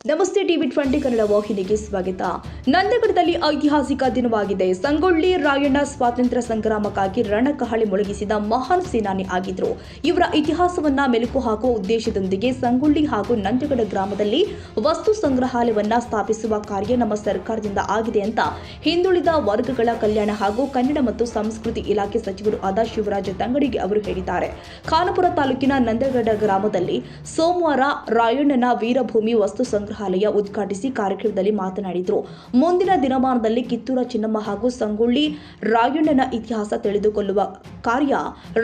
ನಮಸ್ತೆ ಟಿವಿ20 ಕನ್ನಡ ವಾಹಿನಿಗೆ ಸ್ವಾಗತ. ನಂದಗಡದಲ್ಲಿ ಐತಿಹಾಸಿಕ ದಿನವಾಗಿದೆ. ಸಂಗೊಳ್ಳಿ ರಾಯಣ್ಣ ಸ್ವಾತಂತ್ರ್ಯ ಸಂಗ್ರಾಮಕ್ಕಾಗಿ ರಣಕಹಳೆ ಮೊಳಗಿಸಿದ ಮಹಾನ್ ಸೇನಾನಿ ಆಗಿದ್ರು. ಇವರ ಇತಿಹಾಸವನ್ನ ಮೆಲುಕು ಹಾಕುವ ಉದ್ದೇಶದೊಂದಿಗೆ ಸಂಗೊಳ್ಳಿ ಹಾಗೂ ನಂದಗಡ ಗ್ರಾಮದಲ್ಲಿ ವಸ್ತು ಸಂಗ್ರಹಾಲಯವನ್ನ ಸ್ಥಾಪಿಸುವ ಕಾರ್ಯ ನಮ್ಮ ಸರ್ಕಾರದಿಂದ ಆಗಿದೆ ಅಂತ ಹಿಂದುಳಿದ ವರ್ಗಗಳ ಕಲ್ಯಾಣ ಹಾಗೂ ಕನ್ನಡ ಮತ್ತು ಸಂಸ್ಕೃತಿ ಇಲಾಖೆ ಸಚಿವರು ಆದ ಶಿವರಾಜ ತಂಗಡಗಿ ಅವರು ಹೇಳಿದ್ದಾರೆ. ಖಾನಾಪುರ ತಾಲೂಕಿನ ನಂದಗಡ ಗ್ರಾಮದಲ್ಲಿ ಸೋಮವಾರ ರಾಯಣ್ಣನ ವೀರಭೂಮಿ ವಸ್ತು ಸಂಗ್ರಹಾಲಯ ಉದ್ಘಾಟಿಸಿ ಕಾರ್ಯಕ್ರಮದಲ್ಲಿ ಮಾತನಾಡಿದರು. ಮುಂದಿನ ದಿನಮಾನದಲ್ಲಿ ಕಿತ್ತೂರ ಚೆನ್ನಮ್ಮ ಹಾಗೂ ಸಂಗೊಳ್ಳಿ ರಾಯಣ್ಣನ ಇತಿಹಾಸ ತಿಳಿದುಕೊಳ್ಳುವ ಕಾರ್ಯ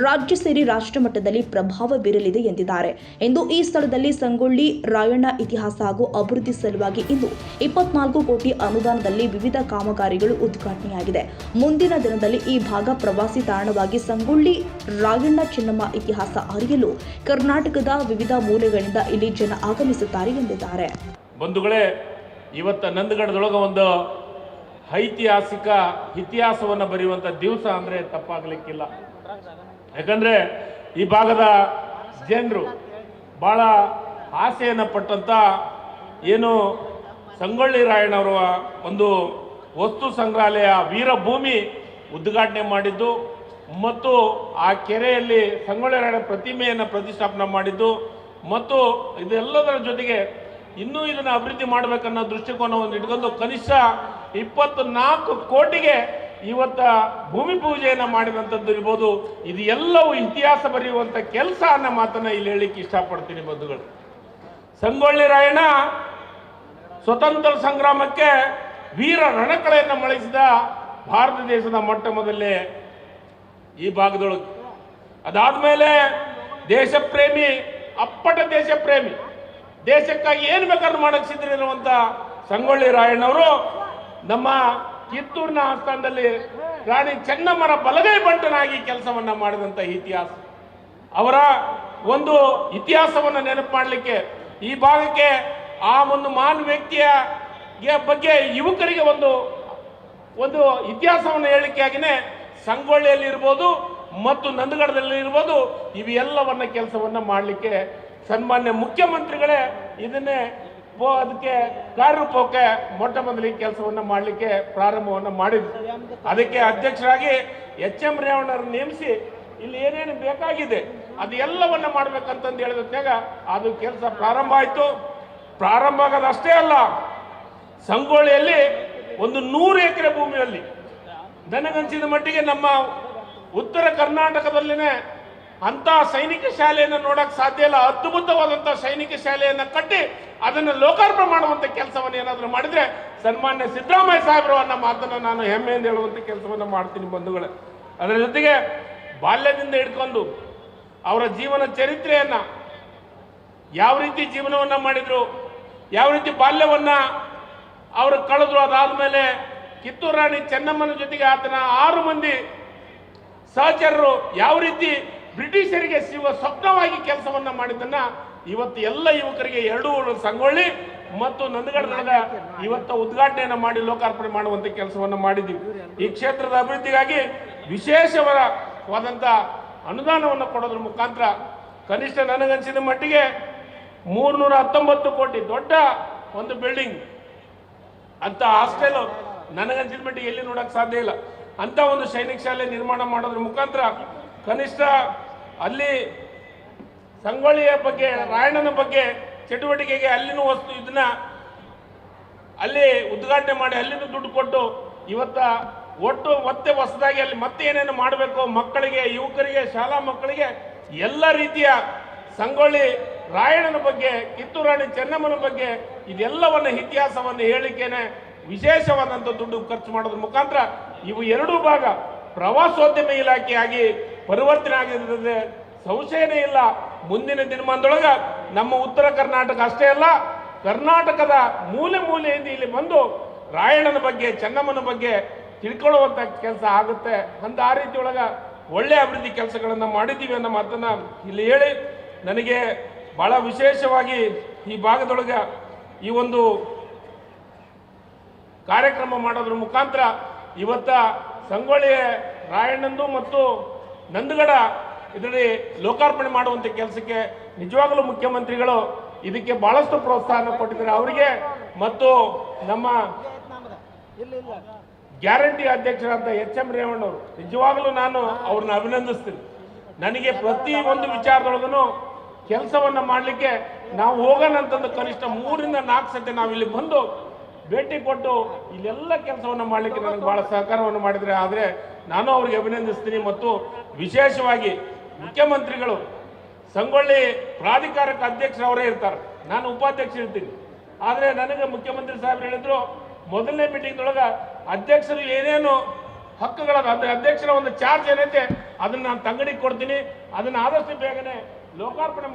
ರಾಜ್ಯ ಸೇರಿ ರಾಷ್ಟ್ರ ಮಟ್ಟದಲ್ಲಿ ಪ್ರಭಾವ ಬೀರಲಿದೆ ಎಂದಿದ್ದಾರೆ. ಎಂದು ಈ ಸ್ಥಳದಲ್ಲಿ ಸಂಗೊಳ್ಳಿ ರಾಯಣ್ಣ ಇತಿಹಾಸ ಹಾಗೂ ಅಭಿವೃದ್ಧಿ ಸಲುವಾಗಿ ಇಂದು 24 ಕೋಟಿ ಅನುದಾನದಲ್ಲಿ ವಿವಿಧ ಕಾಮಗಾರಿಗಳು ಉದ್ಘಾಟನೆಯಾಗಿದೆ. ಮುಂದಿನ ದಿನದಲ್ಲಿ ಈ ಭಾಗ ಪ್ರವಾಸಿ ತಾಣವಾಗಿ ಸಂಗೊಳ್ಳಿ ರಾಯಣ್ಣ ಚೆನ್ನಮ್ಮ ಇತಿಹಾಸ ಅರಿಯಲು ಕರ್ನಾಟಕದ ವಿವಿಧ ಮೂಲೆಗಳಿಂದ ಇಲ್ಲಿ ಜನ ಆಗಮಿಸುತ್ತಾರೆ ಎಂದಿದ್ದಾರೆ. ಬಂಧುಗಳೇ, ಇವತ್ತ ನಂದಗಡದೊಳಗೆ ಒಂದು ಐತಿಹಾಸಿಕ ಇತಿಹಾಸವನ್ನು ಬರೆಯುವಂಥ ದಿವಸ ಅಂದರೆ ತಪ್ಪಾಗಲಿಕ್ಕಿಲ್ಲ. ಯಾಕಂದರೆ ಈ ಭಾಗದ ಜನರು ಭಾಳ ಆಸೆಯನ್ನು ಪಟ್ಟಂಥ ಏನು ಸಂಗೊಳ್ಳಿ ರಾಯಣ್ಣವರ ಒಂದು ವಸ್ತು ಸಂಗ್ರಹಾಲಯ ವೀರಭೂಮಿ ಉದ್ಘಾಟನೆ ಮಾಡಿದ್ದು ಮತ್ತು ಆ ಕೆರೆಯಲ್ಲಿ ಸಂಗೊಳ್ಳಿ ರಾಯಣ್ಣ ಪ್ರತಿಮೆಯನ್ನು ಪ್ರತಿಷ್ಠಾಪನೆ ಮಾಡಿದ್ದು ಮತ್ತು ಇದೆಲ್ಲದರ ಜೊತೆಗೆ ಇನ್ನೂ ಇದನ್ನು ಅಭಿವೃದ್ಧಿ ಮಾಡಬೇಕನ್ನೋ ದೃಷ್ಟಿಕೋನವನ್ನು ಇಟ್ಕೊಂಡು ಕನಿಷ್ಠ 24 ಕೋಟಿಗೆ ಇವತ್ತ ಭೂಮಿ ಪೂಜೆಯನ್ನು ಮಾಡಿದಂಥದ್ದು ಇರ್ಬೋದು. ಇದು ಎಲ್ಲವೂ ಇತಿಹಾಸ ಬರೆಯುವಂಥ ಕೆಲಸ ಅನ್ನೋ ಮಾತನ್ನು ಇಲ್ಲಿ ಹೇಳಲಿಕ್ಕೆ ಇಷ್ಟಪಡ್ತೀನಿ ಬಂಧುಗಳು. ಸಂಗೊಳ್ಳಿ ರಾಯಣ್ಣ ಸ್ವತಂತ್ರ ಸಂಗ್ರಾಮಕ್ಕೆ ವೀರ ರಣಕಳೆಯನ್ನು ಮೊಳಗಿಸಿದ ಭಾರತ ದೇಶದ ಮೊಟ್ಟ ಮೊದಲೇ ಈ ಭಾಗದೊಳಗೆ. ಅದಾದಮೇಲೆ ದೇಶಪ್ರೇಮಿ, ಅಪ್ಪಟ ದೇಶಪ್ರೇಮಿ, ದೇಶಕ್ಕಾಗಿ ಏನು ಬೇಕಾದ್ರೂ ಮಾಡಕ್ಕೆ ಸಿದ್ಧರಿರುವಂಥ ಸಂಗೊಳ್ಳಿ ರಾಯಣ್ಣವರು ನಮ್ಮ ಕಿತ್ತೂರಿನ ಆಸ್ಥಾನದಲ್ಲಿ ರಾಣಿ ಚೆನ್ನಮ್ಮರ ಬಲಗೈ ಬಂಟನಾಗಿ ಕೆಲಸವನ್ನು ಮಾಡಿದಂಥ ಇತಿಹಾಸ. ಅವರ ಒಂದು ಇತಿಹಾಸವನ್ನು ನೆನಪು ಮಾಡಲಿಕ್ಕೆ ಈ ಭಾಗಕ್ಕೆ ಆ ಒಂದು ಮಹಾನ್ ವ್ಯಕ್ತಿಯ ಬಗ್ಗೆ ಯುವಕರಿಗೆ ಒಂದು ಇತಿಹಾಸವನ್ನು ಹೇಳಲಿಕ್ಕಾಗಿಯೇ ಸಂಗೊಳ್ಳಿಯಲ್ಲಿ ಇರ್ಬೋದು ಮತ್ತು ನಂದಗಡದಲ್ಲಿ ಇರ್ಬೋದು ಇವೆಲ್ಲವನ್ನ ಕೆಲಸವನ್ನು ಮಾಡಲಿಕ್ಕೆ ಸನ್ಮಾನ್ಯ ಮುಖ್ಯಮಂತ್ರಿಗಳೇ ಇದನ್ನೇ ಅದಕ್ಕೆ ಕಾರ್ಯರೂಪಕ್ಕೆ ಮೊಟ್ಟ ಮೊದಲಿಗೆ ಕೆಲಸವನ್ನು ಮಾಡಲಿಕ್ಕೆ ಪ್ರಾರಂಭವನ್ನು ಮಾಡಿದ್ರು. ಅದಕ್ಕೆ ಅಧ್ಯಕ್ಷರಾಗಿ ಎಚ್.ಎಂ. ರೇವಣ್ಣರನ್ನು ನೇಮಿಸಿ ಇಲ್ಲಿ ಏನೇನು ಬೇಕಾಗಿದೆ ಅದು ಎಲ್ಲವನ್ನ ಮಾಡ್ಬೇಕಂತಂದು ಹೇಳಿದಾಗ ಅದು ಕೆಲಸ ಪ್ರಾರಂಭ ಆಯಿತು. ಪ್ರಾರಂಭ ಆಗೋದಷ್ಟೇ ಅಲ್ಲ, ಸಂಗೊಳ್ಳಿಯಲ್ಲಿ ಒಂದು 100 ಎಕರೆ ಭೂಮಿಯಲ್ಲಿ ನನಗನ್ಸಿದ ಮಟ್ಟಿಗೆ ನಮ್ಮ ಉತ್ತರ ಕರ್ನಾಟಕದಲ್ಲಿನೇ ಅಂತ ಸೈನಿಕ ಶಾಲೆಯನ್ನು ನೋಡಕ್ ಸಾಧ್ಯ ಇಲ್ಲ. ಅದ್ಭುತವಾದಂತಹ ಸೈನಿಕ ಶಾಲೆಯನ್ನು ಕಟ್ಟಿ ಅದನ್ನು ಲೋಕಾರ್ಪಣೆ ಮಾಡುವಂತ ಕೆಲಸವನ್ನು ಏನಾದರೂ ಮಾಡಿದ್ರೆ ಸನ್ಮಾನ್ಯ ಸಿದ್ದರಾಮಯ್ಯ ಸಾಹೇಬರು ಅನ್ನೋ ಮಾತನ್ನು ನಾನು ಹೆಮ್ಮೆಯಿಂದ ಹೇಳುವಂತ ಕೆಲಸವನ್ನು ಮಾಡ್ತೀನಿ ಬಂಧುಗಳೇ. ಅದರ ಜೊತೆಗೆ ಬಾಲ್ಯದಿಂದ ಹಿಡ್ಕೊಂಡು ಅವರ ಜೀವನ ಚರಿತ್ರೆಯನ್ನ ಯಾವ ರೀತಿ ಜೀವನವನ್ನ ಮಾಡಿದ್ರು, ಯಾವ ರೀತಿ ಬಾಲ್ಯವನ್ನ ಅವರು ಕಳೆದ್ರು, ಅದಾದ್ಮೇಲೆ ಕಿತ್ತೂರು ರಾಣಿ ಚೆನ್ನಮ್ಮನ ಜೊತೆಗೆ ಆತನ 6 ಮಂದಿ ಸಹಚರರು ಯಾವ ರೀತಿ ಬ್ರಿಟಿಷರಿಗೆ ಸ್ವಪ್ನವಾಗಿ ಕೆಲಸವನ್ನ ಮಾಡಿದ್ದನ್ನ ಇವತ್ತು ಎಲ್ಲ ಯುವಕರಿಗೆ 2 ಸಂಗೊಳ್ಳಿ ಮತ್ತು ನಂದಗಡದ ಇವತ್ತು ಉದ್ಘಾಟನೆಯನ್ನು ಮಾಡಿ ಲೋಕಾರ್ಪಣೆ ಮಾಡುವಂತ ಕೆಲಸವನ್ನು ಮಾಡಿದ್ದೀವಿ. ಈ ಕ್ಷೇತ್ರದ ಅಭಿವೃದ್ಧಿಗಾಗಿ ವಿಶೇಷವಾದಂಥ ಅನುದಾನವನ್ನು ಕೊಡೋದ್ರ ಮುಖಾಂತರ ಕನಿಷ್ಠ ನನಗನ್ಸಿದ ಮಟ್ಟಿಗೆ 319 ಕೋಟಿ ದೊಡ್ಡ ಒಂದು ಬಿಲ್ಡಿಂಗ್ ಅಂತ ಹಾಸ್ಟೆಲ್ ನನಗನ್ಸಿದ ಮಟ್ಟಿಗೆ ಎಲ್ಲಿ ನೋಡಕ್ ಸಾಧ್ಯ ಇಲ್ಲ ಅಂತ ಒಂದು ಸೈನಿಕ ಶಾಲೆ ನಿರ್ಮಾಣ ಮಾಡೋದ್ರ ಮುಖಾಂತರ ಕನಿಷ್ಠ ಅಲ್ಲಿ ಸಂಗೊಳ್ಳಿಯ ಬಗ್ಗೆ, ರಾಯಣ್ಣನ ಬಗ್ಗೆ ಚಟುವಟಿಕೆಗೆ ಅಲ್ಲಿನ ವಸ್ತು ಇದನ್ನ ಅಲ್ಲಿ ಉದ್ಘಾಟನೆ ಮಾಡಿ ಅಲ್ಲಿನ ದುಡ್ಡು ಕೊಟ್ಟು ಇವತ್ತ ಒಟ್ಟು ಮತ್ತೆ ಹೊಸದಾಗಿ ಅಲ್ಲಿ ಮತ್ತೆ ಏನೇನು ಮಾಡಬೇಕು ಮಕ್ಕಳಿಗೆ, ಯುವಕರಿಗೆ, ಶಾಲಾ ಮಕ್ಕಳಿಗೆ ಎಲ್ಲ ರೀತಿಯ ಸಂಗೊಳ್ಳಿ ರಾಯಣ್ಣನ ಬಗ್ಗೆ, ಕಿತ್ತೂರು ರಾಣಿ ಚೆನ್ನಮ್ಮನ ಬಗ್ಗೆ ಇದೆಲ್ಲವನ್ನ ಇತಿಹಾಸವನ್ನು ಹೇಳಿಕೆನೆ ವಿಶೇಷವಾದಂಥ ದುಡ್ಡು ಖರ್ಚು ಮಾಡೋದ್ರ ಮುಖಾಂತರ ಇವು 2 ಭಾಗ ಪ್ರವಾಸೋದ್ಯಮ ಇಲಾಖೆಯಾಗಿ ಪರಿವರ್ತನೆ ಆಗಿರ್ತದೆ, ಸಂಶಯನೇ ಇಲ್ಲ. ಮುಂದಿನ ದಿನಮಾನದೊಳಗೆ ನಮ್ಮ ಉತ್ತರ ಕರ್ನಾಟಕ ಅಷ್ಟೇ ಅಲ್ಲ, ಕರ್ನಾಟಕದ ಮೂಲೆ ಮೂಲೆಯಿಂದ ಇಲ್ಲಿ ಬಂದು ರಾಯಣ್ಣನ ಬಗ್ಗೆ, ಚೆನ್ನಮ್ಮನ ಬಗ್ಗೆ ತಿಳ್ಕೊಳ್ಳುವಂಥ ಕೆಲಸ ಆಗುತ್ತೆ ಅಂತ ಆ ರೀತಿ ಒಳಗೆ ಒಳ್ಳೆ ಅಭಿವೃದ್ಧಿ ಕೆಲಸಗಳನ್ನು ಮಾಡಿದ್ದೀವಿ ಅನ್ನೋ ಮಾತನ್ನ ಇಲ್ಲಿ ಹೇಳಿ, ನನಗೆ ಬಹಳ ವಿಶೇಷವಾಗಿ ಈ ಭಾಗದೊಳಗೆ ಈ ಒಂದು ಕಾರ್ಯಕ್ರಮ ಮಾಡೋದ್ರ ಮುಖಾಂತರ ಇವತ್ತ ಸಂಗೊಳ್ಳಿ ರಾಯಣ್ಣಂದು ಮತ್ತು ನಂದಗಡ ಇದರಲ್ಲಿ ಲೋಕಾರ್ಪಣೆ ಮಾಡುವಂಥ ಕೆಲಸಕ್ಕೆ ನಿಜವಾಗಲೂ ಮುಖ್ಯಮಂತ್ರಿಗಳು ಇದಕ್ಕೆ ಬಹಳಷ್ಟು ಪ್ರೋತ್ಸಾಹ ಕೊಟ್ಟಿದ್ದಾರೆ ಅವರಿಗೆ ಮತ್ತು ನಮ್ಮ ಗ್ಯಾರಂಟಿ ಅಧ್ಯಕ್ಷರಾದ ಎಚ್.ಎಂ. ರೇವಣ್ಣವರು ನಿಜವಾಗಲೂ ನಾನು ಅವ್ರನ್ನ ಅಭಿನಂದಿಸ್ತೀನಿ. ನನಗೆ ಪ್ರತಿ ಒಂದು ವಿಚಾರದೊಳಗೂ ಕೆಲಸವನ್ನು ಮಾಡಲಿಕ್ಕೆ ನಾವು ಹೋಗೋಣ ಅಂತಂದು ಕನಿಷ್ಠ 3 ರಿಂದ 4 ಸತಿ ನಾವು ಇಲ್ಲಿ ಬಂದು ಭೇಟಿ ಕೊಟ್ಟು ಇಲ್ಲೆಲ್ಲ ಕೆಲಸವನ್ನು ಮಾಡಲಿಕ್ಕೆ ನನಗೆ ಬಹಳ ಸಹಕಾರವನ್ನು ಮಾಡಿದರೆ. ಆದರೆ ನಾನು ಅವರಿಗೆ ಅಭಿನಂದಿಸ್ತೀನಿ. ಮತ್ತು ವಿಶೇಷವಾಗಿ ಮುಖ್ಯಮಂತ್ರಿಗಳು ಸಂಗೊಳ್ಳಿ ಪ್ರಾಧಿಕಾರಕ್ಕೆ ಅಧ್ಯಕ್ಷರವರೇ ಇರ್ತಾರೆ, ನಾನು ಉಪಾಧ್ಯಕ್ಷ ಇರ್ತೀನಿ. ಆದರೆ ನನಗೆ ಮುಖ್ಯಮಂತ್ರಿ ಸಾಹೇಬರು ಹೇಳಿದ್ರು, ಮೊದಲನೇ ಮೀಟಿಂಗ್ದೊಳಗೆ ಅಧ್ಯಕ್ಷರು ಏನೇನು ಹಕ್ಕುಗಳದ ಅಂದರೆ ಅಧ್ಯಕ್ಷರ ಒಂದು ಚಾರ್ಜ್ ಏನೈತೆ ಅದನ್ನು ನಾನು ತಂಗಡಿಗೆ ಕೊಡ್ತೀನಿ, ಅದನ್ನು ಆದಷ್ಟು ಬೇಗನೆ ಲೋಕಾರ್ಪಣೆ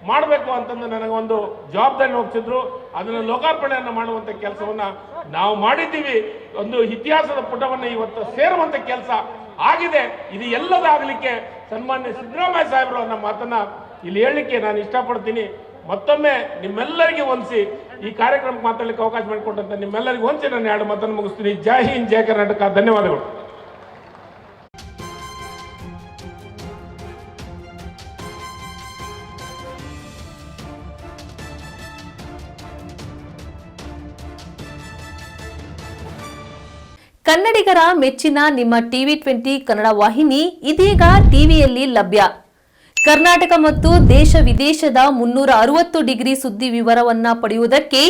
ಮಾಡಬೇಕು ಅಂತಂದು ನನಗೊಂದು ಜವಾಬ್ದಾರಿ ಒಪ್ಪಿಸಿದ್ರು. ಅದನ್ನು ಲೋಕಾರ್ಪಣೆಯನ್ನು ಮಾಡುವಂಥ ಕೆಲಸವನ್ನು ನಾವು ಮಾಡಿದ್ದೀವಿ. ಒಂದು ಇತಿಹಾಸದ ಪುಟವನ್ನು ಇವತ್ತು ಸೇರುವಂಥ ಕೆಲಸ ಆಗಿದೆ. ಇದು ಎಲ್ಲದಾಗಲಿಕ್ಕೆ ಸನ್ಮಾನ್ಯ ಸಿದ್ದರಾಮಯ್ಯ ಸಾಹೇಬರು ಅನ್ನೋ ಮಾತನ್ನ ಇಲ್ಲಿ ಹೇಳಲಿಕ್ಕೆ ನಾನು ಇಷ್ಟಪಡ್ತೀನಿ. ಮತ್ತೊಮ್ಮೆ ನಿಮ್ಮೆಲ್ಲರಿಗೆ ಹೊಂದಿಸಿ ಈ ಕಾರ್ಯಕ್ರಮಕ್ಕೆ ಮಾತಾಡಲಿಕ್ಕೆ ಅವಕಾಶ ಮಾಡಿಕೊಟ್ಟಂತ ನಿಮ್ಮೆಲ್ಲರಿಗೂ ಹೊಂದಿಸಿ ನಾನು 2 ಮಾತನ್ನು ಮುಗಿಸ್ತೀನಿ. ಜೈ ಹಿಂದ್, ಜೈ ಕರ್ನಾಟಕ. ಧನ್ಯವಾದಗಳು. ಕನ್ನಡಿಗರ ಮೆಚ್ಚಿನ ನಿಮ್ಮ ಟಿವಿ20 ಕನ್ನಡ ವಾಹಿನಿ ಇದೀಗ ಟಿವಿಯಲ್ಲಿ ಲಭ್ಯ. ಕರ್ನಾಟಕ ಮತ್ತು ದೇಶ ವಿದೇಶದ 360 ಡಿಗ್ರಿ ಸುದ್ದಿ ವಿವರವನ್ನ ಪಡೆಯುವುದಕ್ಕೆ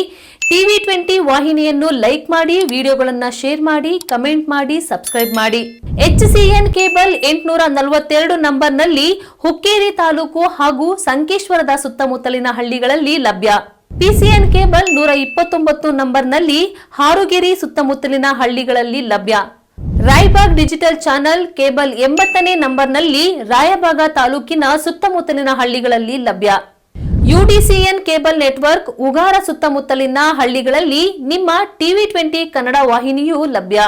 ಟಿವಿ20 ವಾಹಿನಿಯನ್ನು ಲೈಕ್ ಮಾಡಿ, ವಿಡಿಯೋಗಳನ್ನು ಶೇರ್ ಮಾಡಿ, ಕಮೆಂಟ್ ಮಾಡಿ, ಸಬ್ಸ್ಕ್ರೈಬ್ ಮಾಡಿ. HCN ಕೇಬಲ್ 842 ನಂಬರ್ನಲ್ಲಿ ಹುಕ್ಕೇರಿ ತಾಲೂಕು ಹಾಗೂ ಸಂಕೇಶ್ವರದ ಸುತ್ತಮುತ್ತಲಿನ ಹಳ್ಳಿಗಳಲ್ಲಿ ಲಭ್ಯ. PCN ಕೇಬಲ್ 129 ನಂಬರ್ನಲ್ಲಿ ಹಾರುಗೆರೆ ಸುತ್ತಮುತ್ತಲಿನ ಹಳ್ಳಿಗಳಲ್ಲಿ ಲಭ್ಯ. ರಾಯಬಾಗ್ ಡಿಜಿಟಲ್ ಚಾನೆಲ್ ಕೇಬಲ್ 80ನೇ ನಂಬರ್ನಲ್ಲಿ ರಾಯಬಾಗ ತಾಲೂಕಿನ ಸುತ್ತಮುತ್ತಲಿನ ಹಳ್ಳಿಗಳಲ್ಲಿ ಲಭ್ಯ. UDCN ಕೇಬಲ್ ನೆಟ್ವರ್ಕ್ ಉಗಾರ ಸುತ್ತಮುತ್ತಲಿನ ಹಳ್ಳಿಗಳಲ್ಲಿ ನಿಮ್ಮ ಟಿವಿ20 ಕನ್ನಡ ವಾಹಿನಿಯೂ ಲಭ್ಯ.